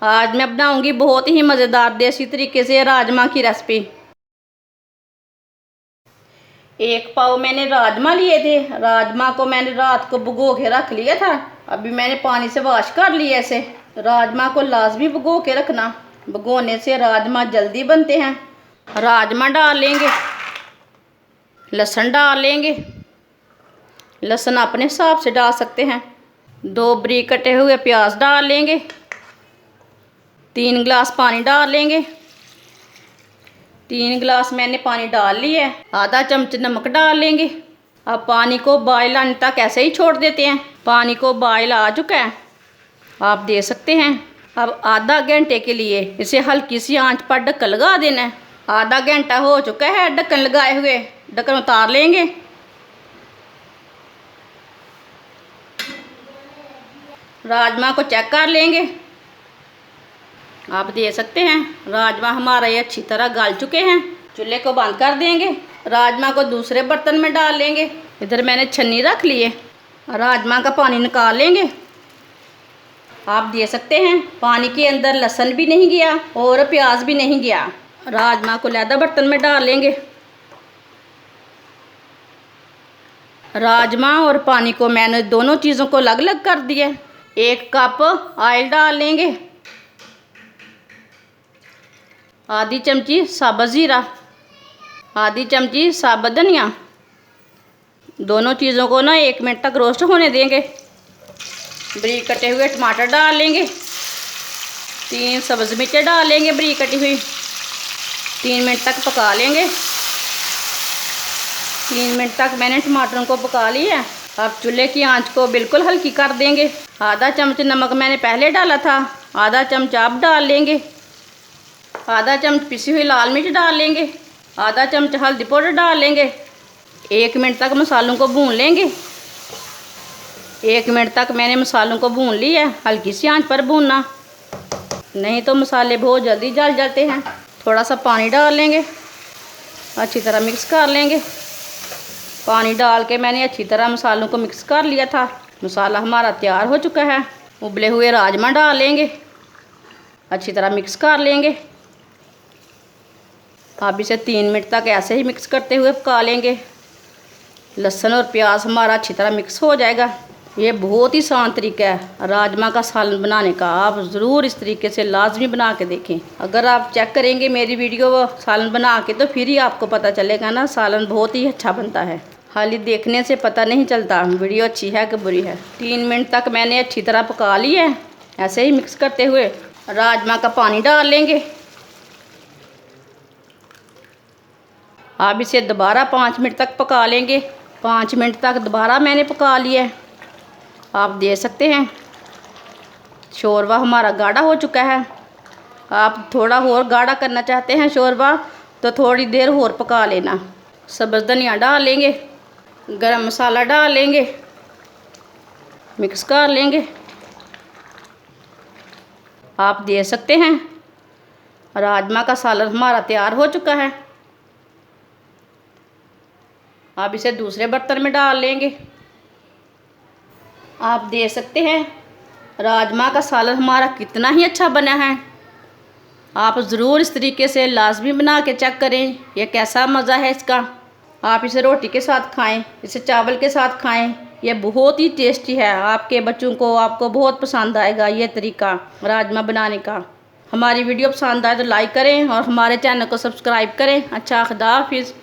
आज मैं बनाऊंगी बहुत ही मज़ेदार देसी तरीके से राजमा की रेसिपी। 1 पाव मैंने राजमा लिए थे। राजमा को मैंने रात को भिगो के रख लिया था। अभी मैंने पानी से वॉश कर लिया इसे। राजमा को लाजमी भिगो के रखना, भिगोने से राजमा जल्दी बनते हैं। राजमा डाल लेंगे, लहसुन डाल लेंगे। लहसुन अपने हिसाब से डाल सकते हैं। 2 बारीक कटे हुए प्याज डाल लेंगे। 3 गिलास पानी डाल लेंगे। 3 गिलास मैंने पानी डाल लिया है। आधा चम्मच नमक डाल लेंगे। अब पानी को बॉयल आने तक ऐसे ही छोड़ देते हैं। पानी को बॉयल आ चुका है, आप देख सकते हैं। अब आधा घंटे के लिए इसे हल्की सी आंच पर ढक्कन लगा देना है। आधा घंटा हो चुका है ढक्कन लगाए हुए। ढक्कन उतार लेंगे। राजमा को चेक कर लेंगे। आप देख सकते हैं राजमा हमारा ये अच्छी तरह गल चुके हैं। चूल्हे को बंद कर देंगे। राजमा को दूसरे बर्तन में डाल लेंगे। इधर मैंने छन्नी रख ली है। राजमा का पानी निकाल लेंगे। आप देख सकते हैं पानी के अंदर लहसुन भी नहीं गया और प्याज भी नहीं गया। राजमा को लैदा बर्तन में डाल लेंगे। राजमा और पानी को मैंने दोनों चीज़ों को अलग अलग कर दिया। 1 कप ऑयल डाल लेंगे। आधी चमची साबुत ज़ीरा, आधी चमची साबुत धनिया। दोनों चीज़ों को ना 1 मिनट तक रोस्ट होने देंगे। बारीक कटे हुए टमाटर डाल लेंगे। 3 सब्ज़ मिर्चें डाल लेंगे बारीक कटी हुई। 3 मिनट तक पका लेंगे। 3 मिनट तक मैंने टमाटरों को पका लिया है। अब चूल्हे की आंच को बिल्कुल हल्की कर देंगे। आधा चम्मच नमक मैंने पहले डाला था, आधा चम्मच अब डाल लेंगे। आधा चम्मच पिसी हुई लाल मिर्च डाल लेंगे। आधा चम्मच हल्दी पाउडर डाल लेंगे। 1 मिनट तक मसालों को भून लेंगे। 1 मिनट तक मैंने मसालों को भून लिया है। हल्की सी आंच पर भूनना, नहीं तो मसाले बहुत जल्दी जल जाते हैं। थोड़ा सा पानी डाल लेंगे, अच्छी तरह मिक्स कर लेंगे। पानी डाल के मैंने अच्छी तरह मसालों को मिक्स कर लिया था। मसाला हमारा तैयार हो चुका है। उबले हुए राजमा डाल लेंगे, अच्छी तरह मिक्स कर लेंगे। अब इसे 3 मिनट तक ऐसे ही मिक्स करते हुए पका लेंगे। लहसुन और प्याज हमारा अच्छी तरह मिक्स हो जाएगा। ये बहुत ही आसान तरीका है राजमा का सालन बनाने का। आप ज़रूर इस तरीके से लाजमी बना के देखें। अगर आप चेक करेंगे मेरी वीडियो सालन बना के तो फिर ही आपको पता चलेगा ना सालन बहुत ही अच्छा बनता है। खाली देखने से पता नहीं चलता वीडियो अच्छी है कि बुरी है। 3 मिनट तक मैंने अच्छी तरह पका लिया है। ऐसे ही मिक्स करते हुए राजमा का पानी डाल लेंगे। अब इसे दोबारा 5 मिनट तक पका लेंगे। 5 मिनट तक दोबारा मैंने पका लिया है। आप देख सकते हैं शोरबा हमारा गाढ़ा हो चुका है। आप थोड़ा और गाढ़ा करना चाहते हैं शोरबा तो थोड़ी देर और पका लेना। सब्ज़ धनिया डाल लेंगे। गरम मसाला डाल लेंगे, मिक्स कर लेंगे। आप देख सकते हैं राजमा का सालन हमारा तैयार हो चुका है। आप इसे दूसरे बर्तन में डाल लेंगे। आप देख सकते हैं राजमा का सालन हमारा कितना ही अच्छा बना है। आप ज़रूर इस तरीके से लाजमी बना के चेक करें यह कैसा मज़ा है इसका। आप इसे रोटी के साथ खाएं, इसे चावल के साथ खाएं। यह बहुत ही टेस्टी है। आपके बच्चों को आपको बहुत पसंद आएगा ये तरीका राजमा बनाने का। हमारी वीडियो पसंद आए तो लाइक करें और हमारे चैनल को सब्सक्राइब करें। अच्छा, खुदा हाफिज़।